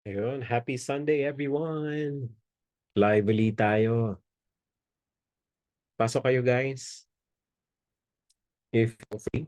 Ayun, happy Sunday everyone! Live ulit tayo. Pasok kayo guys. If free.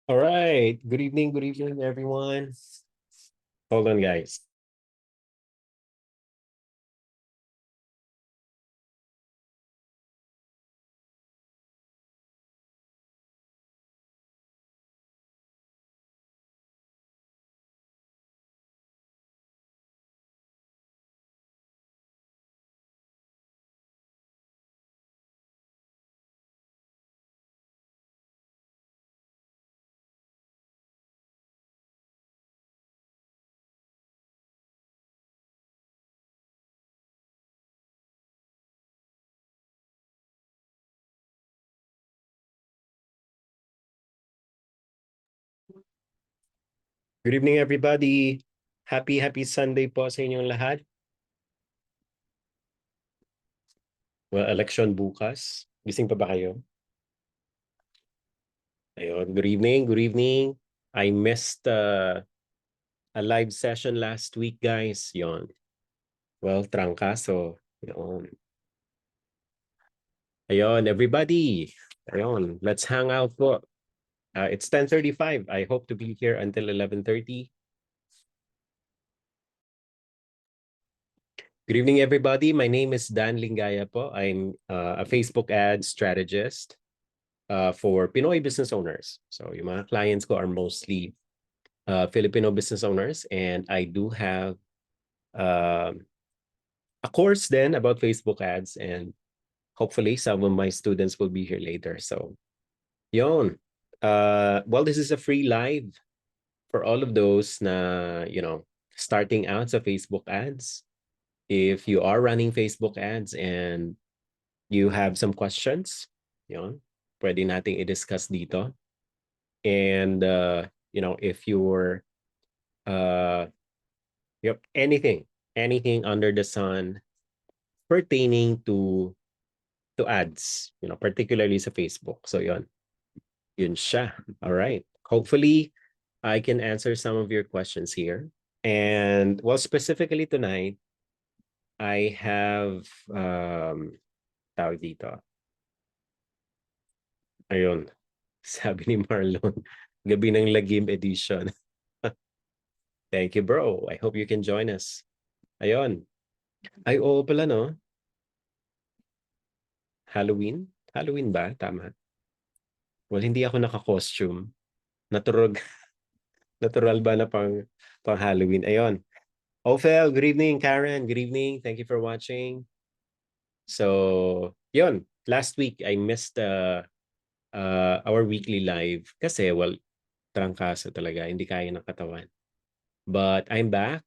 All right. Good evening everyone. Hold on guys. Good evening everybody. Happy Sunday po sa inyong lahat. Well, election bukas. Gising pa ba kayo? Ayun, good evening. I missed a live session last week guys. Yon. Well, trangkaso. Yon. Ayun, everybody. Ayun, let's hang out po. It's 10:35. I hope to be here until 11:30. Good evening, everybody. My name is Dan Lingaya po. I'm a Facebook ad strategist for Pinoy business owners. So yung mga clients ko are mostly Filipino business owners, and I do have a course then about Facebook ads, and hopefully some of my students will be here later. So yon. Well, this is a free live for all of those na, starting out sa Facebook ads. If you are running Facebook ads and you have some questions, yun, pwede nating i-discuss dito. And, if uh, anything under the sun pertaining to ads, particularly sa Facebook. So yun siya. All right. Hopefully, I can answer some of your questions here. And, well, specifically tonight, I have, tawag dito. Ayun. Sabi ni Marlon, Gabi ng Lagim edition. Thank you, bro. I hope you can join us. Ayun. Ay, oo pala, no? Halloween? Halloween ba? Tama. Well, hindi ako naka-costume. Natural, natural ba na pang Halloween? Ayun. Ophel, good evening. Karen, good evening. Thank you for watching. So, yun. Last week, I missed our weekly live kasi, well, trangkaso talaga. Hindi kaya ng katawan. But I'm back,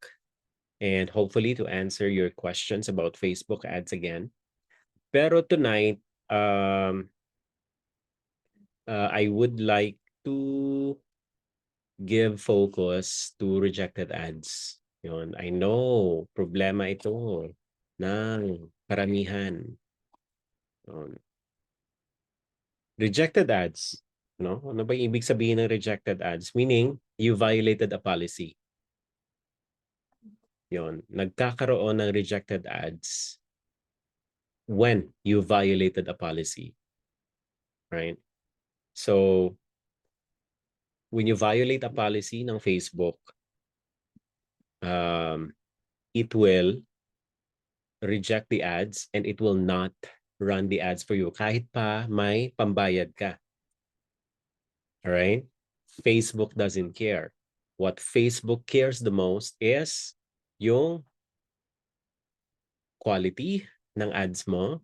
and hopefully to answer your questions about Facebook ads again. Pero tonight, I would like to give focus to rejected ads. Yun. I know, problema ito ng karamihan. Yun. Rejected ads. No? Ano ba yung ibig sabihin ng rejected ads? Meaning, you violated a policy. Yun. Nagkakaroon ng rejected ads when you violated a policy. Right? So, when you violate a policy ng Facebook, it will reject the ads and it will not run the ads for you kahit pa may pambayad ka. All right? Facebook doesn't care. What Facebook cares the most is yung quality ng ads mo,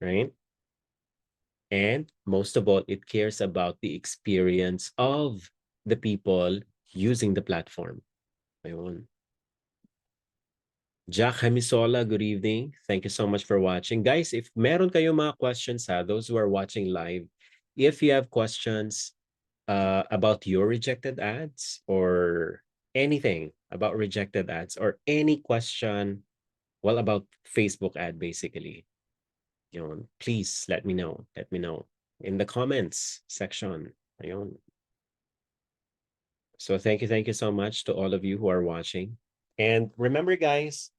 right? And most of all, it cares about the experience of the people using the platform. Ayun. Jack Hemisola, good evening. Thank you so much for watching. Guys, if meron kayong mga questions, those who are watching live, if you have questions about your rejected ads or anything about rejected ads or any question, well, about Facebook ad basically, please let me know. Let me know in the comments section. Ayun. So thank you so much to all of you who are watching. And remember, guys,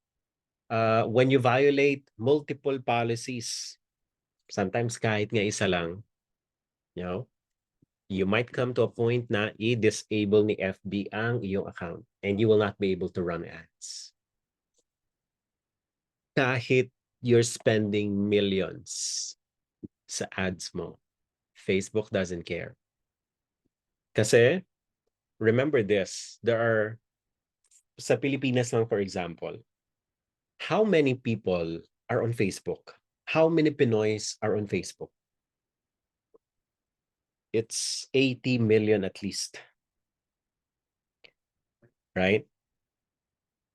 when you violate multiple policies, sometimes kahit nga isa lang, you know, you might come to a point na i-disable ni FB ang iyong account and you will not be able to run ads. Kahit you're spending millions sa ads mo, Facebook doesn't care. Kasi, remember this, there are, sa Pilipinas lang for example, how many people are on Facebook? How many Pinoys are on Facebook? It's 80 million at least. Right?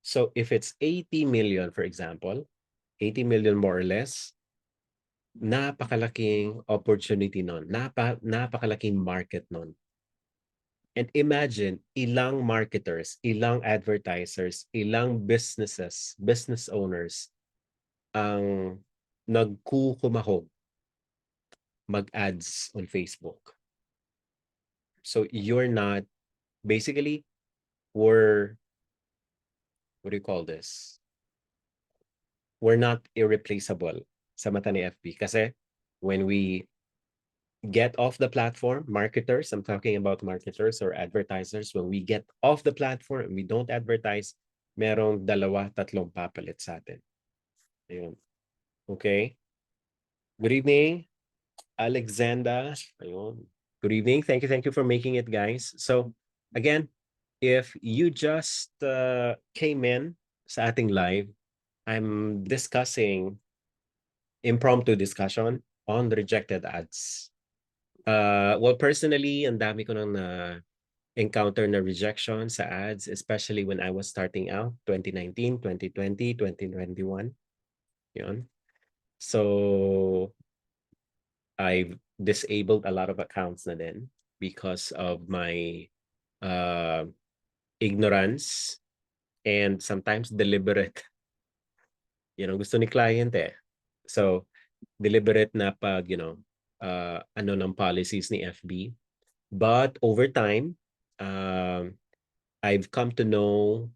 So if it's 80 million, for example, 80 million more or less, napakalaking opportunity nun. Napakalaking market nun. And imagine, ilang marketers, ilang advertisers, ilang businesses, business owners ang nagkukumahog mag-ads on Facebook. So you're not, basically, we're, what do you call this? We're not irreplaceable sa mata ni FB. Kasi when we get off the platform, marketers, I'm talking about marketers or advertisers, when we get off the platform and we don't advertise, merong dalawa, tatlong papalit sa atin. Ayun. Okay? Good evening, Alexander. Ayun. Good evening. Thank you for making it, guys. So, again, if you just came in sa ating live, I'm discussing impromptu discussion on rejected ads. Well, personally, ang dami ko nang encounter na rejection sa ads, especially when I was starting out, 2019, 2020, 2021. Yun. So, I've disabled a lot of accounts na din because of my ignorance and sometimes deliberate. Yan ang gusto ni client eh. So, deliberate na pag, ano ng policies ni FB. But over time, I've come to know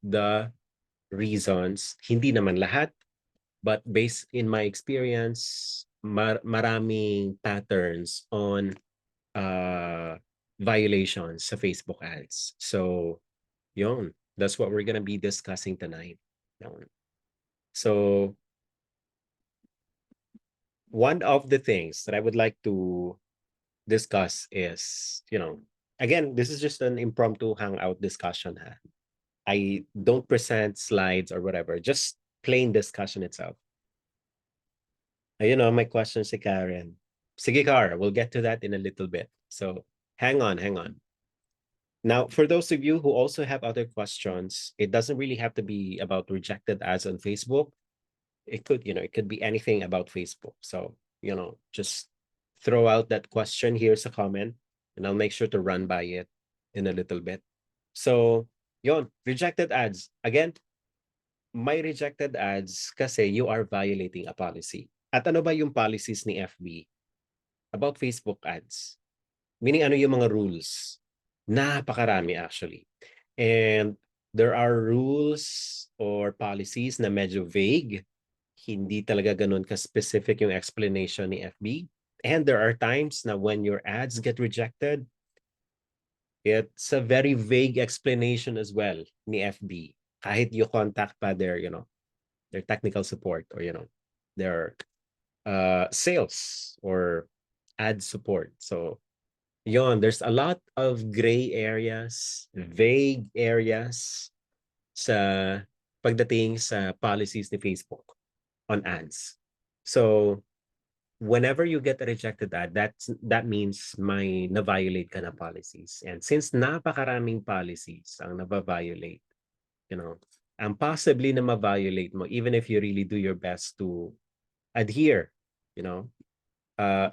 the reasons. Hindi naman lahat, but based in my experience, maraming patterns on violations sa Facebook ads. So, yun. That's what we're gonna be discussing tonight. So, one of the things that I would like to discuss is, again, this is just an impromptu hangout discussion. I don't present slides or whatever, just plain discussion itself. My question si Karen. Sige, Car, we'll get to that in a little bit. So hang on. Now, for those of you who also have other questions, it doesn't really have to be about rejected ads on Facebook. it could be anything about Facebook. So, just throw out that question. Here's a comment, and I'll make sure to run by it in a little bit. So, rejected ads. Again, may rejected ads kasi you are violating a policy. At ano ba yung policies ni FB about Facebook ads? Meaning ano yung mga rules? Napakarami actually. And there are rules or policies na medyo vague. Hindi talaga ganun ka-specific yung explanation ni FB. And there are times na when your ads get rejected, it's a very vague explanation as well ni FB. Kahit you contact pa their technical support or their sales or ad support. So there's a lot of gray areas, vague areas sa pagdating sa policies ni Facebook on ads. So whenever you get a rejected ad, that means may na-violate ka na policies. And since napakaraming policies ang na-violate, ang possibly na ma-violate mo, even if you really do your best to adhere,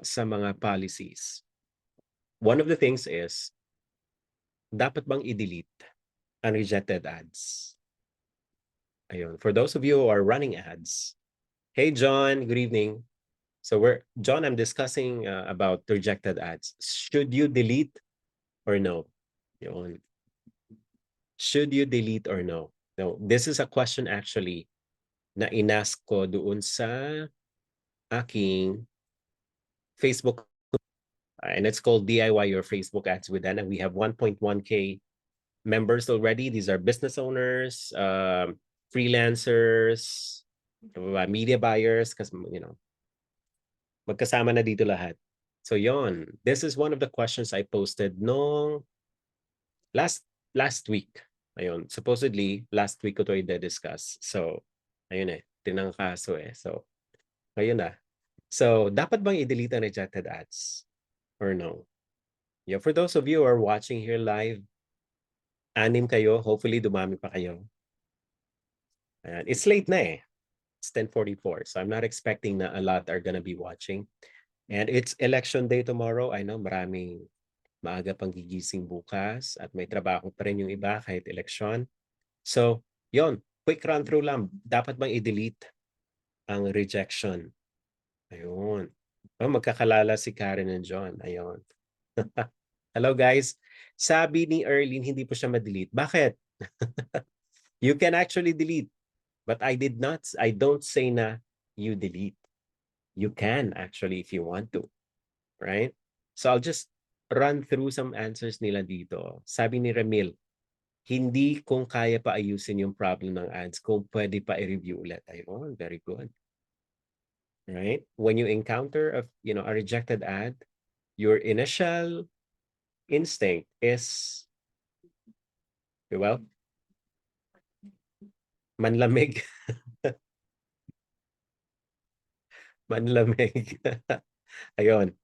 sa mga policies. One of the things is, dapat bang i-delete ang rejected ads? Ayun. For those of you who are running ads, hey John, good evening. So John, I'm discussing about rejected ads. Should you delete or no? Yun. Should you delete or no? No, this is a question actually na inask ko doon sa aking Facebook, and it's called DIY Your Facebook Ads with Dan, and we have 1.1K members already. These are business owners, freelancers, media buyers, kasi magkasama na dito lahat. So this is one of the questions I posted no last week. Ayun, supposedly last week ko to i-discuss. So ayun tinangkaso So ayun na. So dapat bang i-delete ang rejected ads or no? Yeah, for those of you who are watching here live, 6 kayo, hopefully dumami pa kayo. And it's late na It's 10:44, so I'm not expecting na a lot are gonna be watching. And it's election day tomorrow. I know maraming maaga pang gigising bukas at may trabaho pa rin yung iba kahit election. So, quick run through lang. Dapat bang i-delete ang rejection? Ayun. Magkakalala si Karen and John. Ayun. Hello guys. Sabi ni Erlene, hindi po siya ma-delete. Bakit? You can actually delete. But I don't say na you delete. You can actually if you want to. Right? So I'll just run through some answers nila dito. Sabi ni Ramil, hindi kung kaya pa ayusin yung problem ng ads, kung pwede pa i-review ulit. Ayun, very good. Right? When you encounter a rejected ad, your initial instinct is, well, manlamig. Manlamig. Ayun.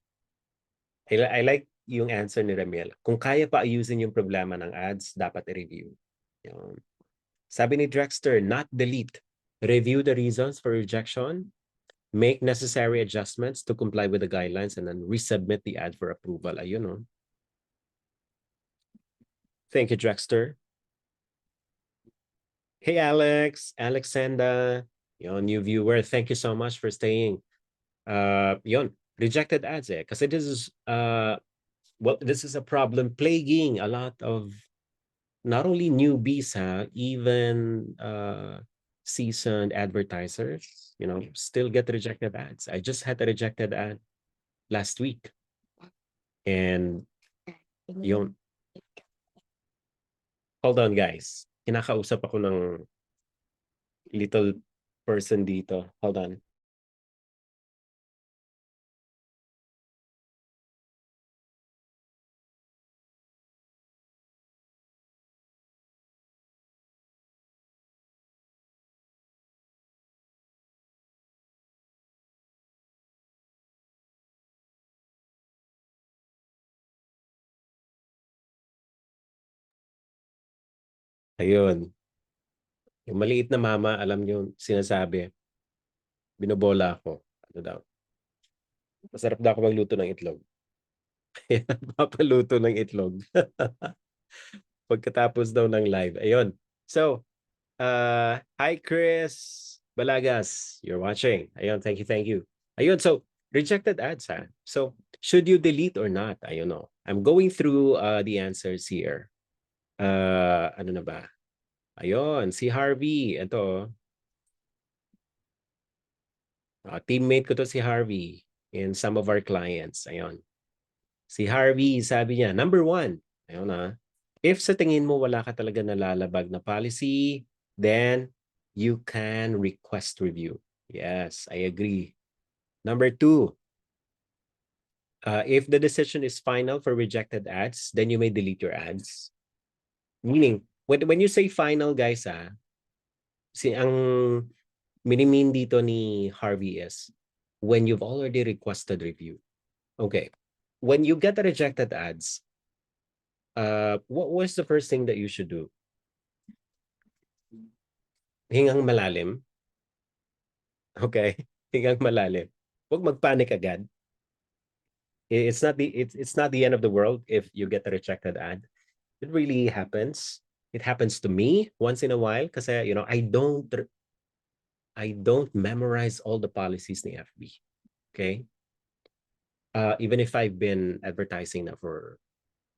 I like yung answer ni Ramil. Kung kaya pa ayusin yung problema ng ads, dapat i-review. Yun. Sabi ni Drexter, not delete. Review the reasons for rejection, make necessary adjustments to comply with the guidelines, and then resubmit the ad for approval. Ayun, Thank you, Drexter. Hey, Alexander, new viewer. Thank you so much for staying. Rejected ads kasi this is this is a problem plaguing a lot of not only newbies, even seasoned advertisers, still get rejected ads. I just had a rejected ad last week. And hold on guys. Kinakausap ako ng little person dito. Hold on. Ayun. Yung maliit na mama, alam niyo sinasabi. Binobola ako. Ano daw? Masarap daw ako magluto ng itlog. Papaluto ng itlog. Pagkatapos daw ng live. Ayun. So, hi Chris Balagas. You're watching. Ayun, thank you, thank you. Ayun, so, rejected ads, ha? So, should you delete or not? Ayun, no. I'm going through the answers here. Ano na ba? Ayun, si Harvey. Ito, teammate ko to si Harvey and some of our clients. Ayun. Si Harvey, sabi niya, number one, ayun na, if sa tingin mo wala ka talaga nalalabag na policy, then you can request review. Yes, I agree. Number two, if the decision is final for rejected ads, then you may delete your ads. Meaning, when you say final, guys, ang minimin dito ni Harvey is when you've already requested review. Okay. When you get the rejected ads, what was the first thing that you should do? Hingang malalim. Okay? Hingang malalim. Huwag magpanic agad. It's not the end of the world if you get a rejected ad. It really happens. It happens to me once in a while kasi I don't memorize all the policies ni FB. Okay? Even if I've been advertising now for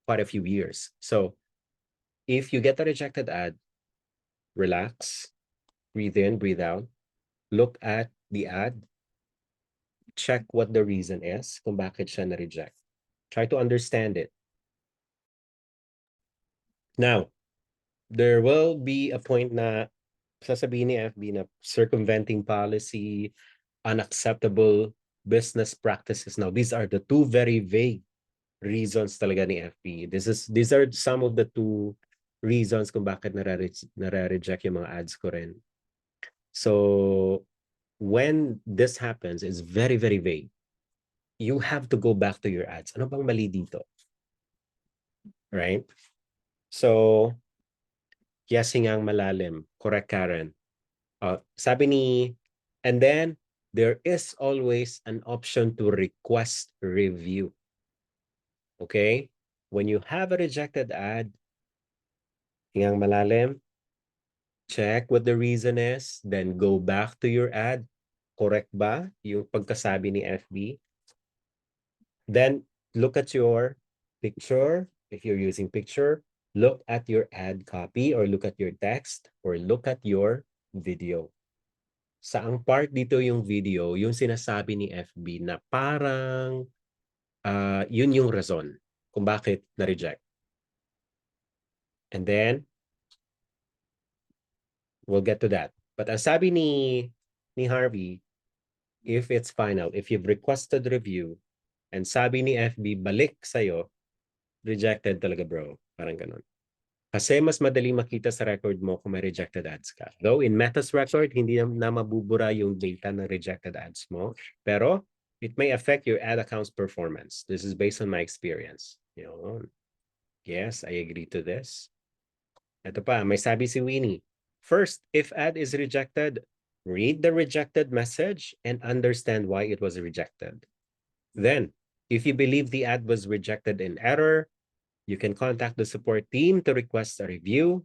quite a few years. So, if you get a rejected ad, relax, breathe in, breathe out, look at the ad, check what the reason is kung bakit siya na-reject. Try to understand it. Now, there will be a point na sasabihin ni FB na circumventing policy, unacceptable business practices. Now, these are the two very vague reasons talaga ni FB. These are some of the two reasons kung bakit nare-reject yung mga ads ko rin. So, when this happens, it's very, very vague. You have to go back to your ads. Ano bang mali dito? Right? So, yes, hingang malalim. Correct, Karen. Sabi ni, and then, there is always an option to request review. Okay? When you have a rejected ad, hingang malalim, check what the reason is, then go back to your ad. Correct ba yung pagkasabi ni FB? Then, look at your picture. If you're using picture, look at your ad copy or look at your text or look at your video. Saang part dito yung video, yung sinasabi ni FB na parang yun yung rason kung bakit na-reject. And then, we'll get to that. But ang sabi ni Harvey, if it's final, if you've requested review, and sabi ni FB, balik sa'yo, rejected talaga bro. Parang ganun. Kasi mas madaling makita sa record mo kung may rejected ads ka. Though in Meta's record, hindi na mabubura yung data ng rejected ads mo. Pero it may affect your ad account's performance. This is based on my experience. You know, yes, I agree to this. Ito pa, may sabi si Winnie. First, if ad is rejected, read the rejected message and understand why it was rejected. Then, if you believe the ad was rejected in error, you can contact the support team to request a review.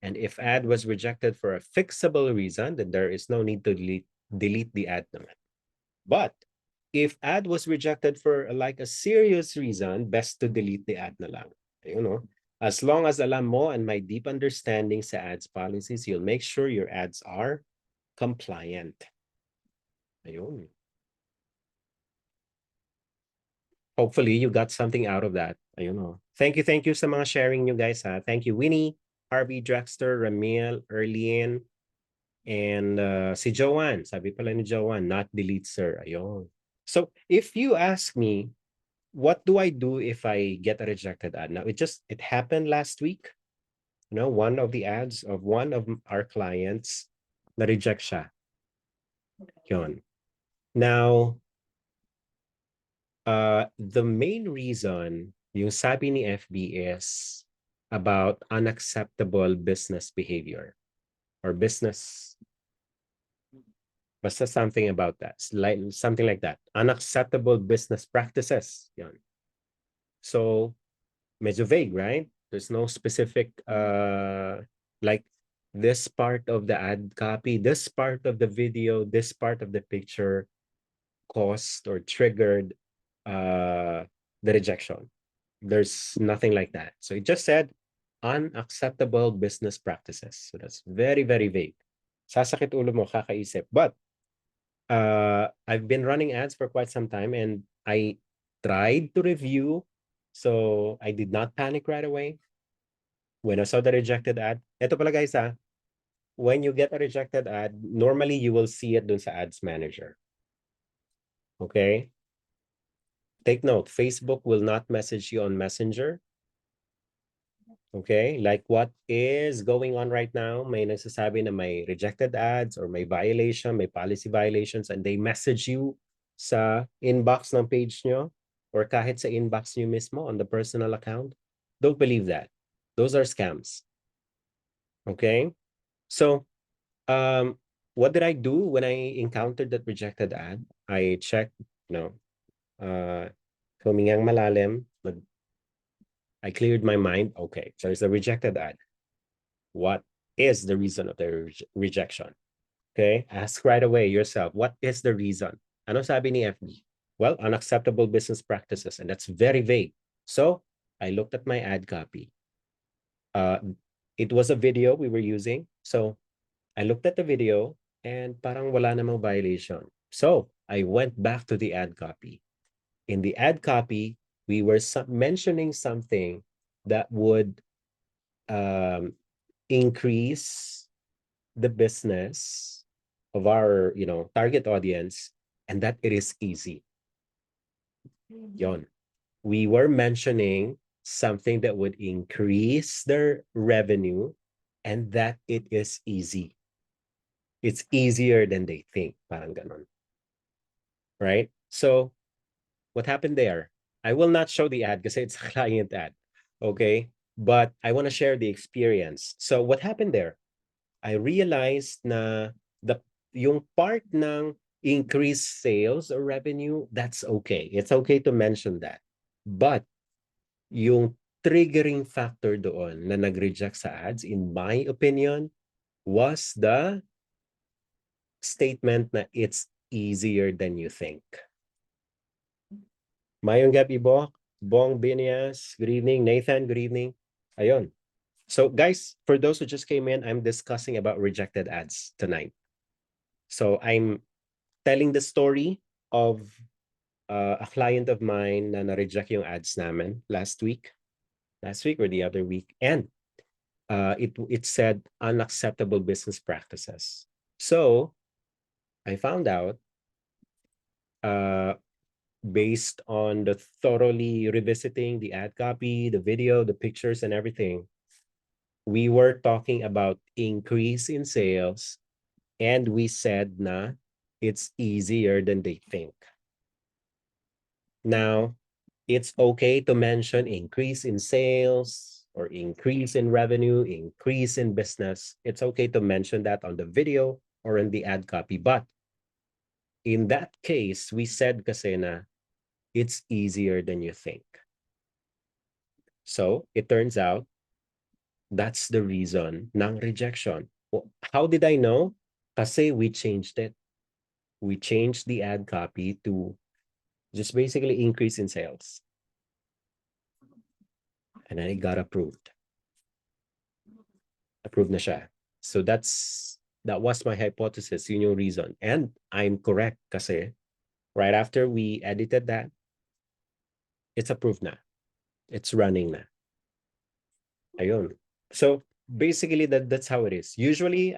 And if ad was rejected for a fixable reason, then there is no need to delete the ad naman. But if ad was rejected for like a serious reason, best to delete the ad na lang. You know, as long as alam mo and my deep understanding sa ads policies, you'll make sure your ads are compliant. Ayun. Hopefully, you got something out of that. Ayun, oh. Thank you sa mga sharing nyo guys. Ha? Thank you, Winnie, Harvey, Drexter, Ramil, Erlien, and si Joanne. Sabi pala ni Joanne, not delete, sir. Ayun. So, if you ask me, what do I do if I get a rejected ad? Now, it happened last week. You know, one of the ads of one of our clients na-reject siya. Yun. Now, the main reason yung sabi ni FB is about unacceptable business behavior or business Basta something about that. Like, something like that. Unacceptable business practices. Yan. So, medyo vague, right? There's no specific, like this part of the ad copy, this part of the video, this part of the picture caused or triggered the rejection. There's nothing like that. So it just said unacceptable business practices. So that's very, very vague. Sasakit ulo mo, kakaisip. But I've been running ads for quite some time and I tried to review. So I did not panic right away when I saw the rejected ad. Ito pala guys when you get a rejected ad, normally you will see it dun sa ads manager. Okay? Take note, Facebook will not message you on Messenger. Okay? Like what is going on right now, may nagsasabi na may rejected ads or may violation, may policy violations, and they message you sa inbox ng page nyo or kahit sa inbox nyo mismo on the personal account. Don't believe that. Those are scams. Okay? So, what did I do when I encountered that rejected ad? I checked, humingang malalim, I cleared my mind. Okay, so it's a rejected ad. What is the reason of the rejection? Okay, ask right away yourself, what is the reason? Ano sabi ni FB? Well, unacceptable business practices, and that's very vague. So I looked at my ad copy. It was a video we were using. So I looked at the video and parang wala namang violation. So I went back to the ad copy. In the ad copy, we were mentioning something that would increase the business of our target audience, and that it is easy. Yon. We were mentioning something that would increase their revenue and that it is easy. It's easier than they think. Parang ganon. Right? So what happened there? I will not show the ad because it's a client ad. Okay? But I want to share the experience. So what happened there? I realized na yung part ng increased sales or revenue, that's okay. It's okay to mention that. But yung triggering factor doon na nag-reject sa ads, in my opinion, was the statement na it's easier than you think. Mayong gabi, Bong Binias, good evening. Nathan, good evening. Ayun. So guys, for those who just came in, I'm discussing about rejected ads tonight. So I'm telling the story of a client of mine na na-reject yung ads namin last week or the other week. And it said unacceptable business practices. So I found out based on the thoroughly revisiting the ad copy, the video, the pictures, and everything, we were talking about increase in sales, and we said na it's easier than they think. Now, it's okay to mention increase in sales or increase in revenue, increase in business. It's okay to mention that on the video or in the ad copy. But in that case, we said kasi na it's easier than you think. So it turns out that's the reason ng rejection. Well, how did I know? Kasi we changed it. We changed the ad copy to just basically increase in sales. And then it got approved. Approved na siya. So that was my hypothesis, yun yung reason. And I'm correct kasi right after we edited that, it's approved na. It's running na. Ayun. So basically that's how it is. Usually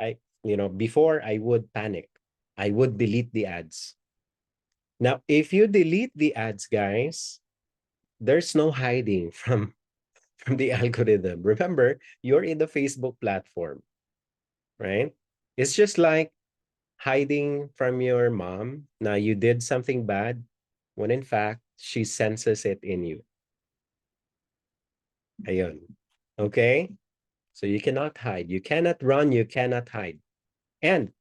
before I would panic. I would delete the ads. Now, if you delete the ads, guys, there's no hiding from the algorithm. Remember, you're in the Facebook platform, right? It's just like hiding from your mom. Now, you did something bad when in fact, she senses it in you. Ayun. Okay? So you cannot hide. You cannot run. You cannot hide. And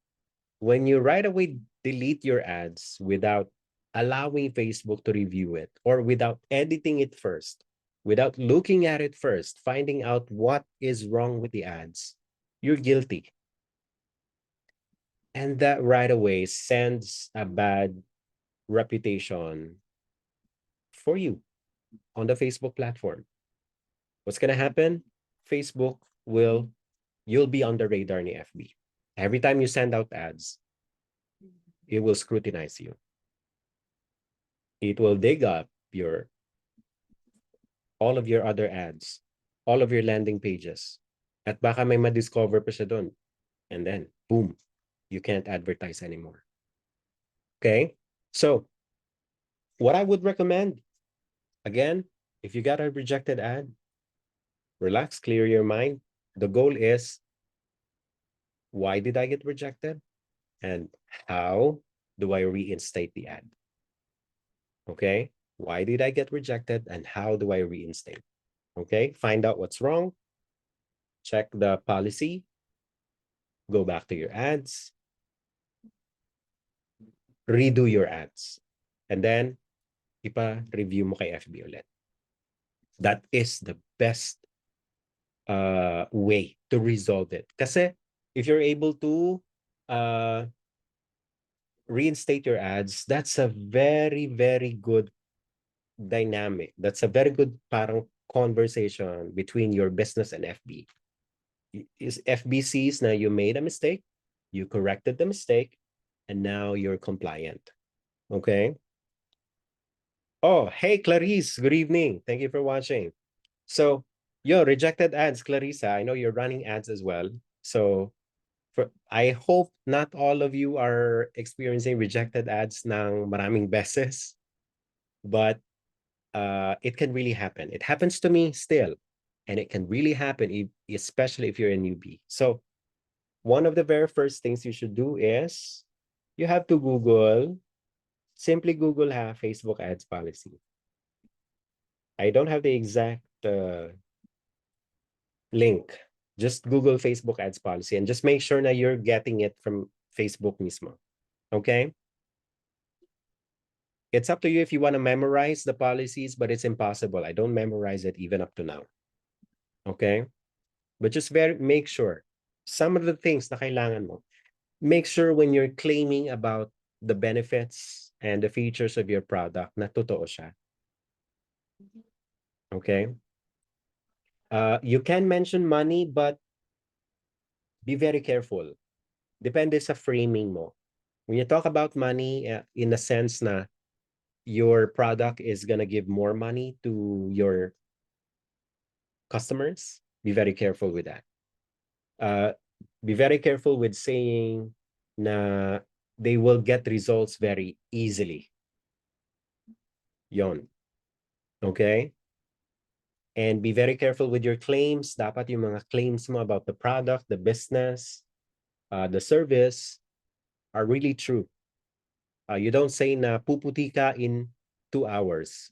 when you right away delete your ads without allowing Facebook to review it, or without editing it first, without looking at it first, finding out what is wrong with the ads, you're guilty. And that right away sends a bad reputation for you on the Facebook platform. What's going to happen? Facebook will, you'll be on the radar ni FB. Every time you send out ads, it will scrutinize you. It will dig up your all of your other ads, all of your landing pages. At baka may ma-discover pa siya doon. And then, boom, you can't advertise anymore. Okay? So, what I would recommend, again, if you got a rejected ad, relax, clear your mind. The goal is, why did I get rejected? And how do I reinstate the ad? Okay? Why did I get rejected? And how do I reinstate? Okay? Find out what's wrong. Check the policy. Go back to your ads. Redo your ads. And then, ipa-review mo kay FB ulit. That is the best way to resolve it. Kasi, if you're able to reinstate your ads, that's a very, very good dynamic. That's a very good parang conversation between your business and FB. Is FB sees na you made a mistake, you corrected the mistake, and now you're compliant. Okay? Oh, hey, Clarice. Good evening. Thank you for watching. So, rejected ads, Clarissa. I know you're running ads as well. So, I hope not all of you are experiencing rejected ads ng maraming beses, but it can really happen. It happens to me still, and it can really happen, especially if you're a newbie. So, one of the very first things you should do is you have to simply Google Facebook ads policy. I don't have the exact link. Just Google Facebook ads policy and just make sure that you're getting it from Facebook mismo. Okay? It's up to you if you want to memorize the policies, but it's impossible. I don't memorize it even up to now. Okay? But just make sure. Some of the things na kailangan mo. Make sure when you're claiming about the benefits and the features of your product na totoo siya. Okay? You can mention money, but be very careful. Depende sa framing mo. When you talk about money, in a sense na your product is gonna give more money to your customers, be very careful with that. Be very careful with saying na they will get results very easily. Yon. Okay? And be very careful with your claims. Dapat yung mga claims mo about the product, the business, the service are really true. You don't say na puputi ka in 2 hours.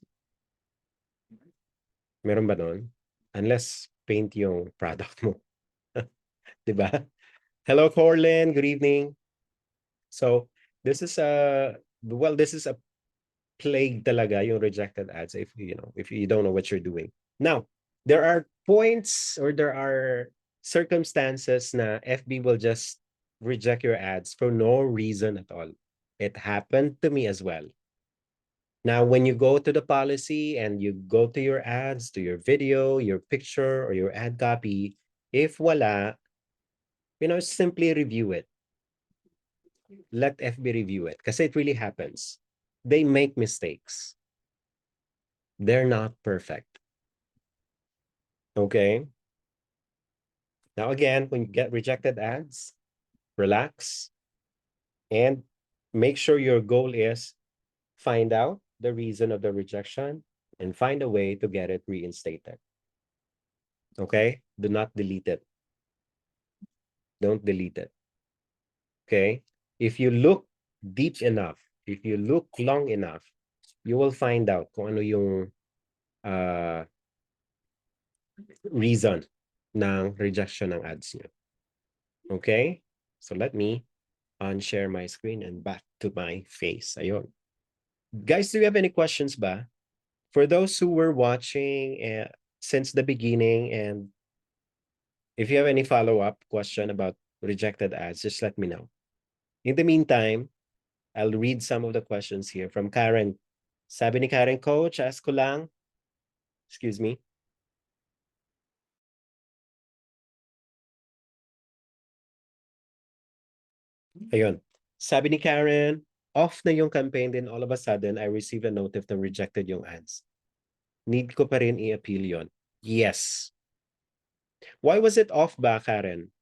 Meron ba nun? Unless paint yung product mo. Diba? Hello, Corlin. Good evening. So, this is a plague talaga yung rejected ads if you don't know what you're doing. Now, there are points or there are circumstances na FB will just reject your ads for no reason at all. It happened to me as well. Now, when you go to the policy and you go to your ads, to your video, your picture, or your ad copy, if wala, simply review it. Let FB review it because it really happens. They make mistakes. They're not perfect. Okay? Now, again, when you get rejected ads, relax and make sure your goal is find out the reason of the rejection and find a way to get it reinstated. Okay? Do not delete it. Don't delete it. Okay? If you look deep enough, if you look long enough, you will find out kung ano yung reason ng rejection ng ads niyo. Okay? So let me unshare my screen and back to my face. Ayun. Guys, do you have any questions ba? For those who were watching since the beginning, and if you have any follow-up question about rejected ads, just let me know. In the meantime, I'll read some of the questions here from Karen. Sabi ni Karen, Coach, ask ko lang. Excuse me. Ayun. Sabi ni Karen, off na yung campaign, then all of a sudden, I received a notif na rejected yung ads. Need ko pa rin i-appeal yon. Yes. Why was it off ba, Karen?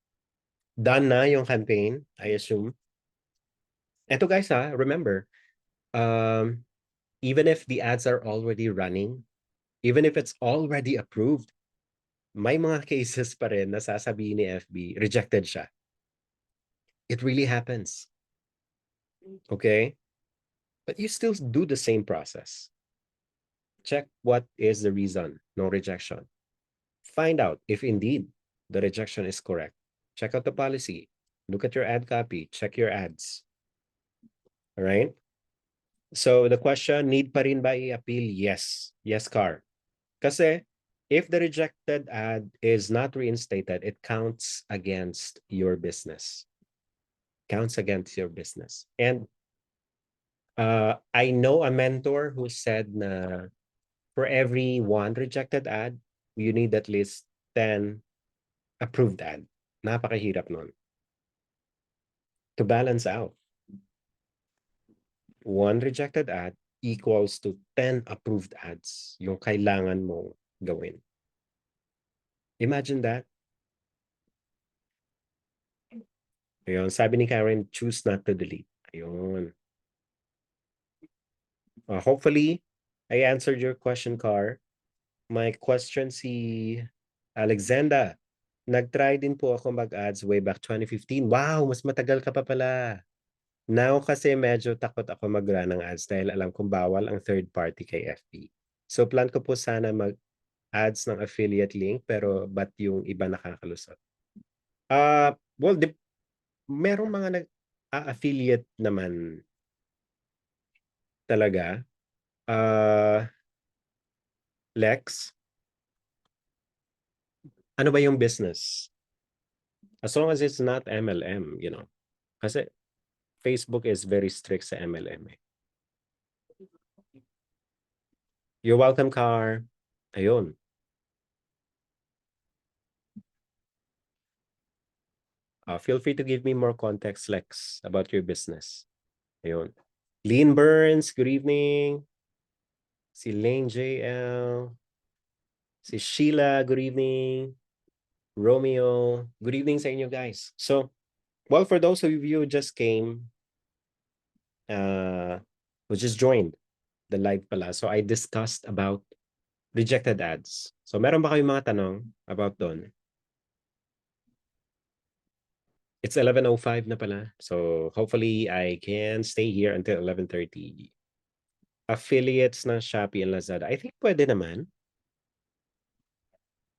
Done na yung campaign, I assume. Eto guys remember, um, even if the ads are already running, even if it's already approved, may mga cases pa rin na sasabihin ni FB, rejected siya. It really happens. Okay? But you still do the same process. Check what is the reason, no rejection. Find out if indeed the rejection is correct. Check out the policy. Look at your ad copy. Check your ads. All right? So the question, need pa rin ba i-appeal? Yes. Yes, Car. Kasi if the rejected ad is not reinstated, it counts against your business. Counts against your business. And I know a mentor who said na for every one rejected ad, you need at least 10 approved ad. Napakahirap nun. To balance out. One rejected ad equals to 10 approved ads yung kailangan mo gawin. Imagine that. Ayun, sabi ni Karen, choose not to delete. Ayun. Hopefully, I answered your question, Car. My question si Alexander. Nag-try din po ako mag-ads way back 2015. Wow, mas matagal ka pa pala. Now kasi medyo takot ako mag-run ng ads dahil alam kong bawal ang third party kay FB. So plan ko po sana mag-ads ng affiliate link pero ba't yung iba nakakalusot? Well, merong mga nag-affiliate naman talaga. Lex, ano ba yung business? As long as it's not MLM, you know. Kasi Facebook is very strict sa MLM. You're welcome, Car. Ayun. Feel free to give me more context, Lex, about your business. Ayun. Lean Burns, good evening. Si Lane JL. Si Sheila, good evening. Romeo, good evening sa inyo guys. So, well, for those of you who just came, who just joined the live pala, so I discussed about rejected ads. So, meron ba kayong mga tanong about doon? It's 11:05 na pala. So, hopefully, I can stay here until 11:30. Affiliates ng Shopee and Lazada. I think pwede naman.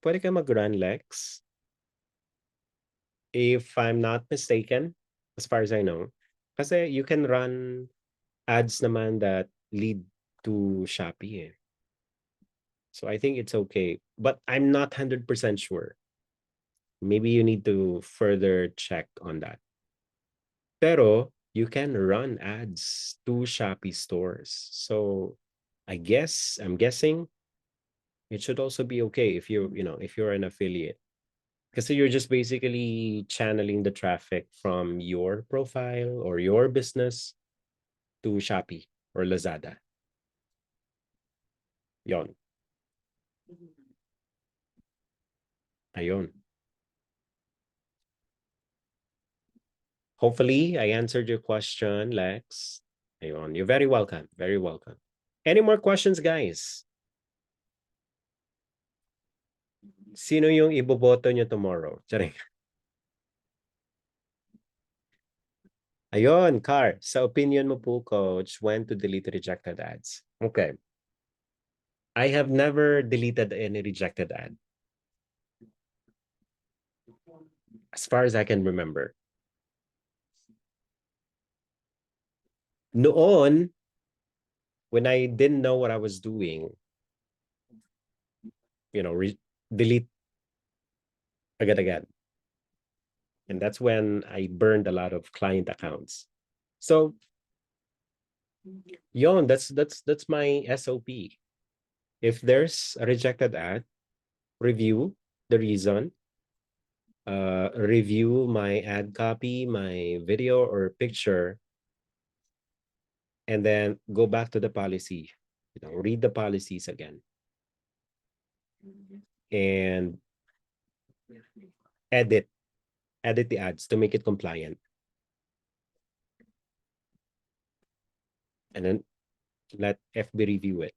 Pwede ka mag-run, Lex. If I'm not mistaken, as far as I know. Kasi you can run ads naman that lead to Shopee. So I think it's okay. But I'm not 100% sure. Maybe you need to further check on that. Pero you can run ads to Shopee stores. So I'm guessing it should also be okay if if you're an affiliate. Because you're just basically channeling the traffic from your profile or your business to Shopee or Lazada. Yon. Ayun. Hopefully, I answered your question, Lex. Ayun. You're very welcome. Very welcome. Any more questions, guys? Sino yung iboboto nyo tomorrow? Charing. Ayun, Car. Sa opinion mo po, Coach, when to delete rejected ads? Okay. I have never deleted any rejected ad. As far as I can remember. Noon, when I didn't know what I was doing, you know, delete agad-agad. And that's when I burned a lot of client accounts. So, yon, that's my SOP. If there's a rejected ad, review the reason, review my ad copy, my video or picture, and then go back to the policy. Read the policies again and edit edit the ads to make it compliant. And then let FB review it.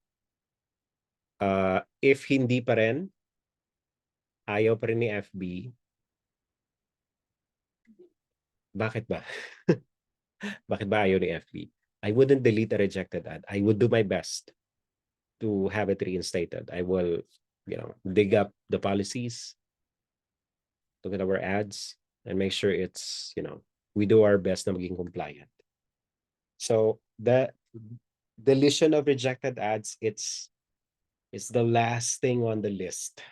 If hindi pa rin, ayaw pa rin ni FB, bakit ba? Bakit ba ayaw ni FB? I wouldn't delete a rejected ad. I would do my best to have it reinstated. I will, dig up the policies, look at our ads, and make sure it's, we do our best na maging compliant. So the deletion of rejected ads, it's the last thing on the list.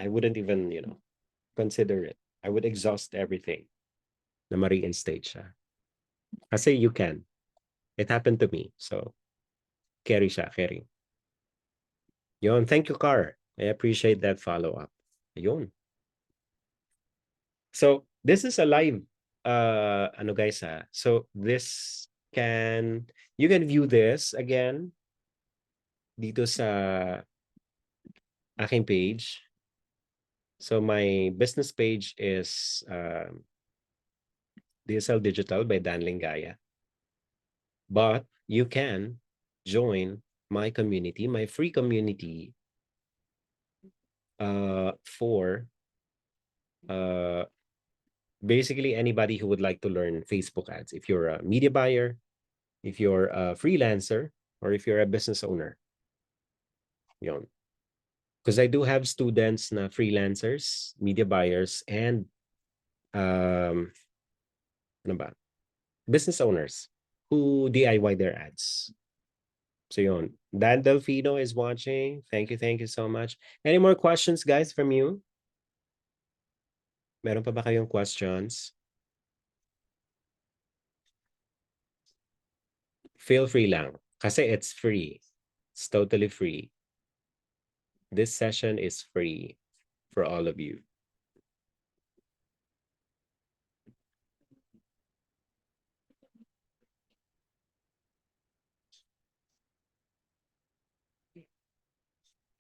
I wouldn't even, consider it. I would exhaust everything na ma-reinstate siya. Kasi you can. It happened to me. So, carry siya, carry. Yon, thank you, Car. I appreciate that follow-up. Yon. So, this is a live, ano guys ha? So, you can view this again dito sa aking page. So, my business page is DSL Digital by Dan Lingaya. But you can join my community, my free community for basically anybody who would like to learn Facebook ads. If you're a media buyer, if you're a freelancer, or if you're a business owner. Yon. Because I do have students na freelancers, media buyers, and ano ba? Business owners who DIY their ads. So yon. Dan Delfino is watching. Thank you so much. Any more questions, guys, from you? Meron pa ba kayong questions? Feel free lang. Kasi it's free. It's totally free. This session is free for all of you.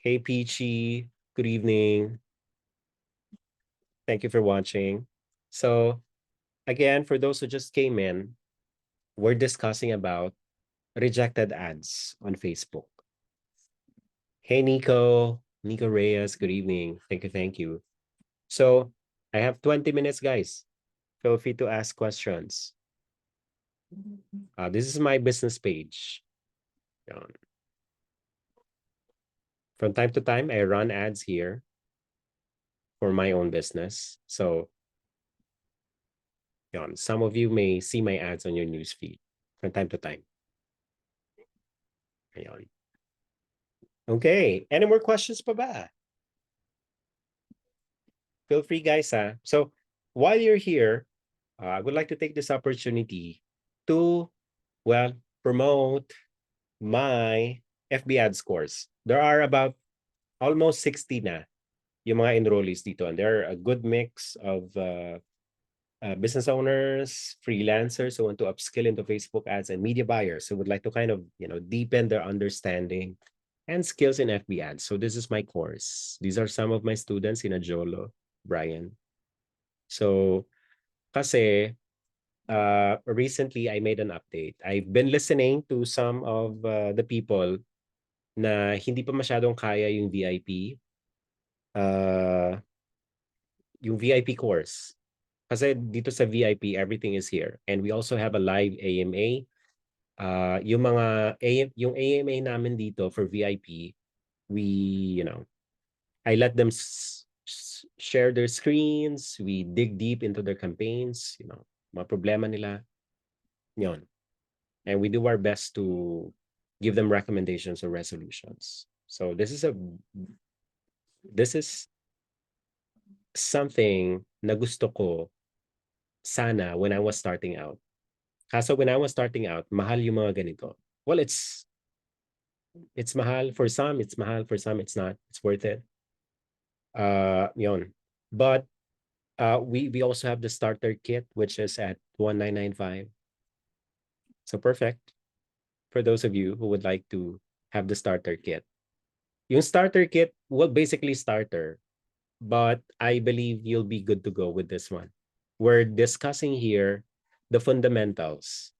Hey, Peachy. Good evening. Thank you for watching. So, again, for those who just came in, we're discussing about rejected ads on Facebook. Hey, Nico. Nico Reyes, good evening. Thank you. So, I have 20 minutes, guys. Feel free to ask questions. This is my business page. From time to time, I run ads here for my own business. So, some of you may see my ads on your newsfeed from time to time. Okay, any more questions pa ba? Feel free, guys. So, while you're here, I would like to take this opportunity to, promote my FB Ads course. There are about almost 60 na yung mga enrollees dito. And they're a good mix of business owners, freelancers who want to upskill into Facebook ads, and media buyers who would like to kind of, deepen their understanding and skills in FB ads. So this is my course. These are some of my students in Ajolo, Brian. So, kasi recently I made an update. I've been listening to some of the people na hindi pa masyadong kaya yung VIP. Yung VIP course. Kasi dito sa VIP, everything is here. And we also have a live AMA. Yung AMA namin dito for VIP, I let them share their screens. We dig deep into their campaigns, mga problema nila. Yon. and we do our best to give them recommendations or resolutions. So this is something na gusto ko sana when I was starting out. Kaso when I was starting out, mahal yung mga ganito. Well, it's mahal for some, it's mahal for some, it's not. It's worth it. Yon. But we also have the starter kit, which is at 1995. So perfect for those of you who would like to have the starter kit. Yung starter kit, well, basically starter, but I believe you'll be good to go with this one. We're discussing here the fundamentals.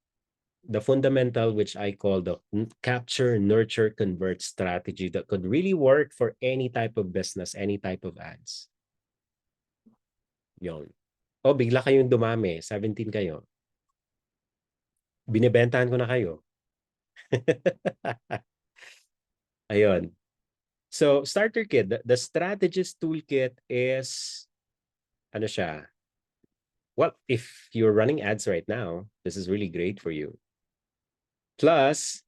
The fundamental, which I call the capture, nurture, convert strategy that could really work for any type of business, any type of ads. Yon. Oh, bigla kayong dumami. 17 kayo. Binibentahan ko na kayo. Ayun. So, starter kit, the strategist toolkit is, ano siya? Well, if you're running ads right now, this is really great for you. Plus,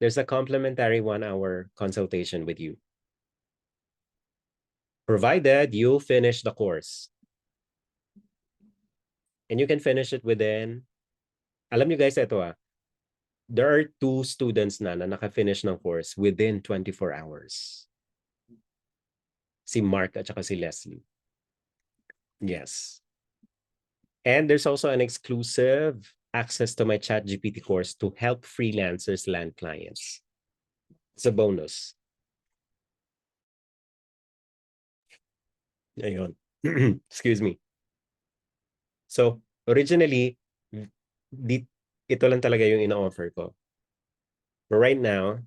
there's a complimentary 1-hour consultation with you. Provided you finish the course. And you can finish it within, alam nyo guys, ito there are 2 students na naka-finish ng course within 24 hours. Si Mark at saka si Leslie. Yes. And there's also an exclusive access to my ChatGPT course to help freelancers land clients. It's a bonus. Ayun. Excuse me. So, originally, ito lang talaga yung ina-offer ko. But right now,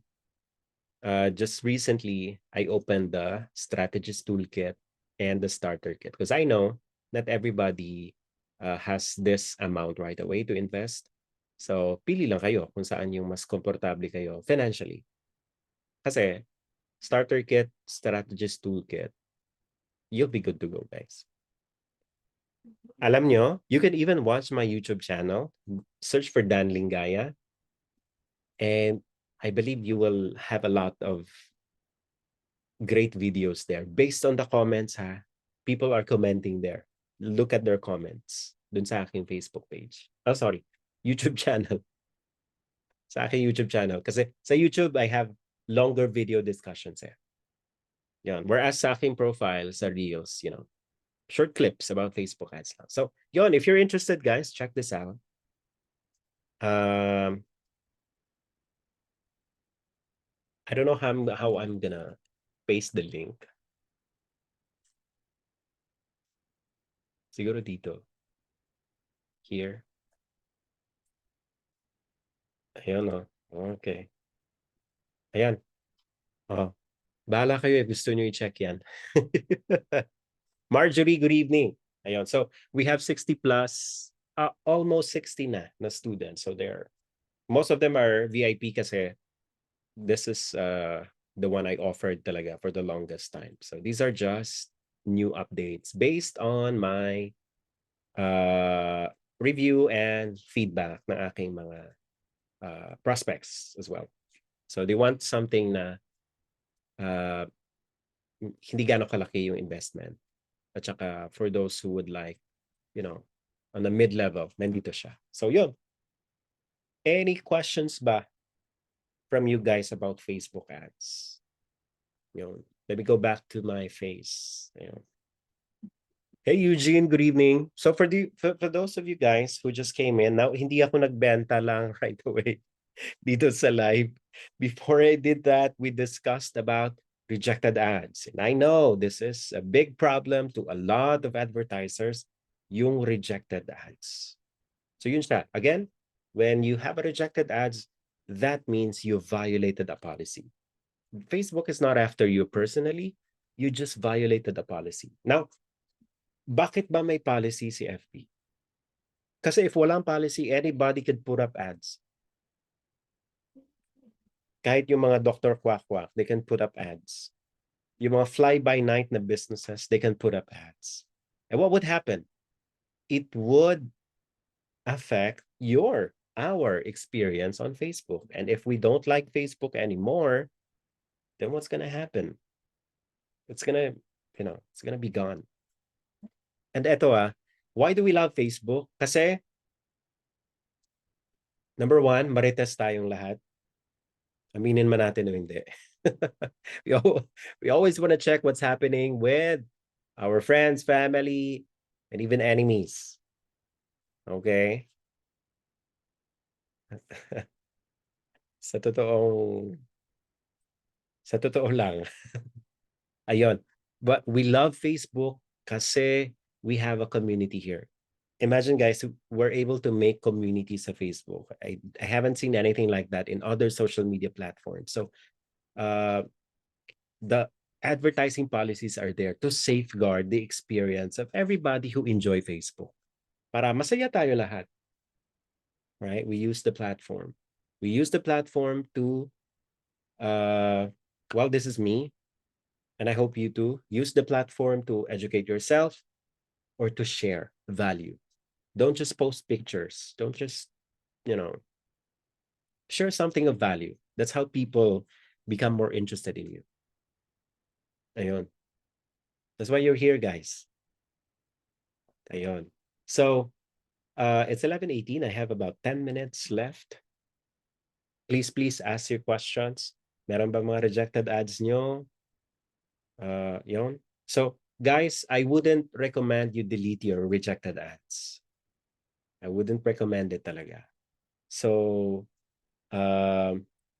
just recently, I opened the strategist toolkit and the starter kit because I know not everybody has this amount right away to invest. So, pili lang kayo kung saan yung mas komportable kayo financially. Kasi, starter kit, strategist toolkit, you'll be good to go, guys. Alam nyo, you can even watch my YouTube channel. Search for Dan Lingaya. And I believe you will have a lot of great videos there. Based on the comments, people are commenting there. Look at their comments dun sa aking Facebook page. Oh, sorry. YouTube channel. Sa aking YouTube channel. Kasi sa YouTube, I have longer video discussions. Yan. Whereas sa aking profile, sa Reels, short clips about Facebook ads lang. So, yon, if you're interested, guys, check this out. I don't know how I'm gonna paste the link. Siguro dito. Here. Ayan, oh. Okay. Ayan. Oh. Bahala kayo if gusto nyo i-check yan. Marjorie, good evening. Ayan. So, we have 60 plus, almost 60 na students. So, most of them are VIP kasi this is the one I offered talaga for the longest time. So, these are just new updates based on my review and feedback ng aking mga prospects as well. So, they want something na hindi gaano kalaki yung investment. At saka for those who would like, on the mid-level, nandito siya. So yun. Any questions ba from you guys about Facebook ads? Let me go back to my face. Hey Eugene, good evening. So for those of you guys who just came in, now hindi ako nagbenta lang right away dito sa live. Before I did that, we discussed about rejected ads. And I know this is a big problem to a lot of advertisers, yung rejected ads. So yun siya. Again, when you have a rejected ads, that means you violated a policy. Facebook is not after you personally, you just violated the policy. Now, bakit ba may policy si FB? Kasi if walang policy, anybody could put up ads. Kahit yung mga Dr. Quack-Quack, they can put up ads. Yung mga fly-by-night na businesses, they can put up ads. And what would happen? It would affect your our experience on Facebook. And if we don't like Facebook anymore, then what's going to happen? It's going to, it's going to be gone. And eto why do we love Facebook? Kasi, number one, marites tayong lahat. Aminin man natin o hindi. we, al- we always want to check what's happening with our friends, family, and even enemies. Okay? sa totoong sa totoo lang. Ayun. But we love Facebook kasi we have a community here. Imagine guys, we're able to make communities sa Facebook. I haven't seen anything like that in other social media platforms. So the advertising policies are there to safeguard the experience of everybody who enjoy Facebook. Para masaya tayo lahat. Right? We use the platform. We use the platform to well, this is me, and I hope you too. Use the platform to educate yourself or to share value. Don't just post pictures. Don't just, share something of value. That's how people become more interested in you. Ayun. That's why you're here, guys. Ayun. So, it's 11:18. I have about 10 minutes left. Please ask your questions. Meron ba mga rejected ads nyo? Yun. So, guys, I wouldn't recommend you delete your rejected ads. I wouldn't recommend it talaga. So,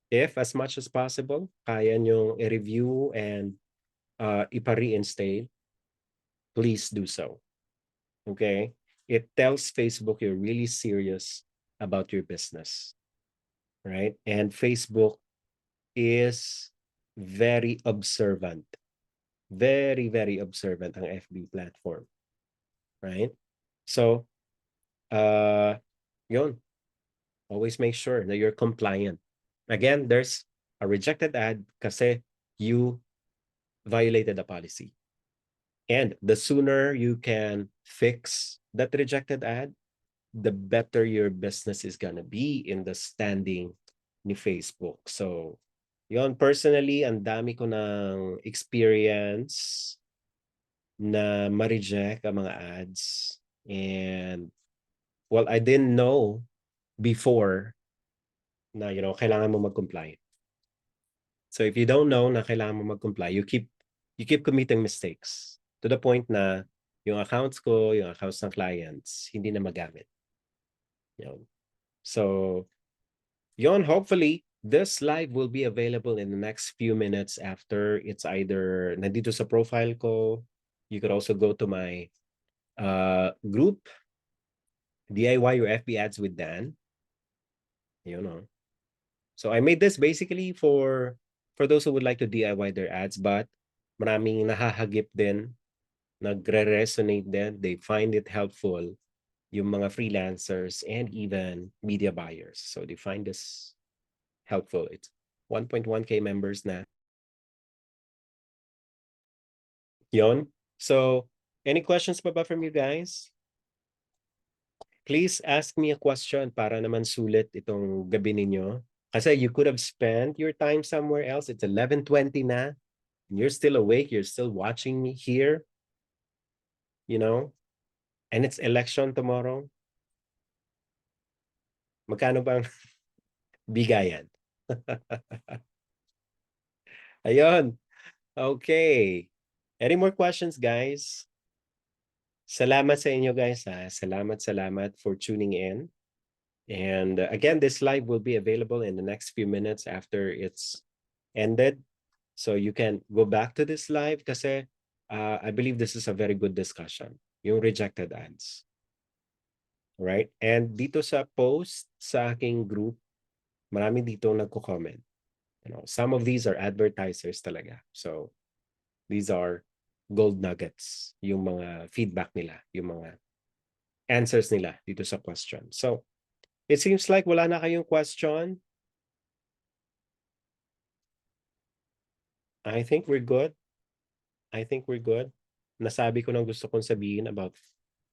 if as much as possible, kaya nyo i-review and ipa-reinstate, please do so. Okay? It tells Facebook you're really serious about your business. Right? And Facebook is very observant. Very, very observant ang FB platform. Right? So, yun. Always make sure that you're compliant. Again, there's a rejected ad kasi you violated the policy. And the sooner you can fix that rejected ad, the better your business is gonna be in the standing ni Facebook. So, yon personally, ang dami ko ng experience na ma-reject ang mga ads. And, well, I didn't know before na, kailangan mo mag-comply. So, if you don't know na kailangan mo mag-comply, you keep committing mistakes to the point na yung accounts ko, yung accounts ng clients, hindi na magamit. Yun. So, hopefully, this live will be available in the next few minutes after. It's either nandito sa profile ko. You could also go to my group, DIY Your FB Ads with Dan. So I made this basically for those who would like to DIY their ads, but maraming nahahagip din, nagre-resonate din. They find it helpful, yung mga freelancers and even media buyers. So they find this helpful. It's 1.1K members na. Yon. So, any questions pa ba from you guys? Please ask me a question para naman sulit itong gabi ninyo. Kasi you could have spent your time somewhere else. It's 11:20 na. And you're still awake. You're still watching me here. And it's election tomorrow. Magkano bang bigayan? Ayun. Okay. Any more questions, guys? Salamat sa inyo, guys. Salamat for tuning in. And again, this live will be available in the next few minutes after it's ended. So you can go back to this live kasi I believe this is a very good discussion. Yung rejected ads. Right? And dito sa post sa aking group, marami dito nagko-comment. Some of these are advertisers talaga. So these are gold nuggets, yung mga feedback nila, yung mga answers nila dito sa question. So it seems like wala na kayong question. I think we're good. Nasabi ko ng gusto kong sabihin about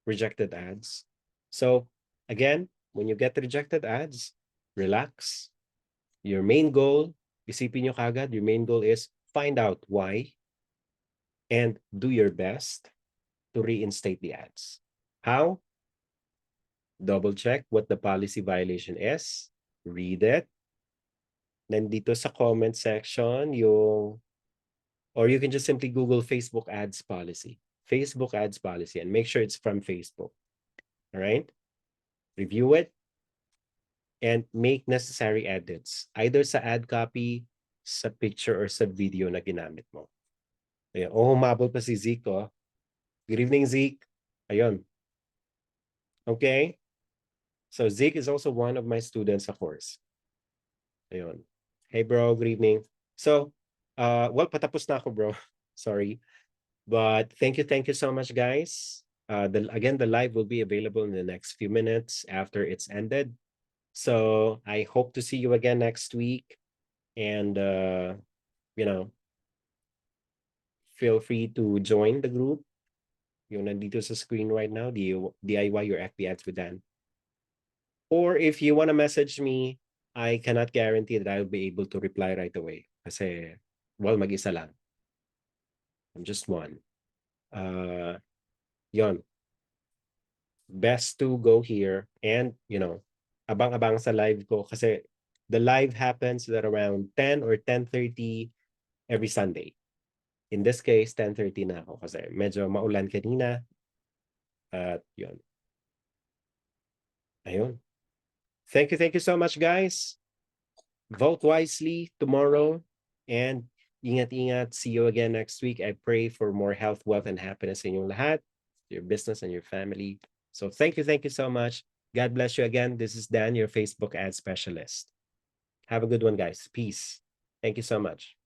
rejected ads. So again, when you get rejected ads, relax. Your main goal, isipin nyo kagad, your main goal is find out why and do your best to reinstate the ads. How? Double check what the policy violation is. Read it. Then dito sa comment section, or you can just simply Google Facebook ads policy. Facebook ads policy and make sure it's from Facebook. All right? Review it and make necessary edits. Either sa ad copy, sa picture, or sa video na ginamit mo. Ayan. Oh, humabol pa si Zeke. Oh. Good evening, Zeke. Ayun. Okay? So Zeke is also one of my students of course. Ayun. Hey bro, good evening. So, well, patapos na ako bro. Sorry. But thank you so much guys. Again, the live will be available in the next few minutes after it's ended. So I hope to see you again next week. And, you know, feel free to join the group. Yung nandito sa screen right now, DIY your FB ads with Dan. Or if you want to message me, I cannot guarantee that I'll be able to reply right away. Kasi, well, mag-isa lang. I'm just one. Yon. Best to go here and, abang-abang sa live ko kasi the live happens at around 10 or 10:30 every Sunday. In this case, 10:30 na ako kasi medyo maulan kanina. At yun. Ayun. Thank you so much, guys. Vote wisely tomorrow and ingat-ingat. See you again next week. I pray for more health, wealth, and happiness in inyong lahat, your business and your family. So thank you so much. God bless you again. This is Dan, your Facebook ad specialist. Have a good one, guys. Peace. Thank you so much.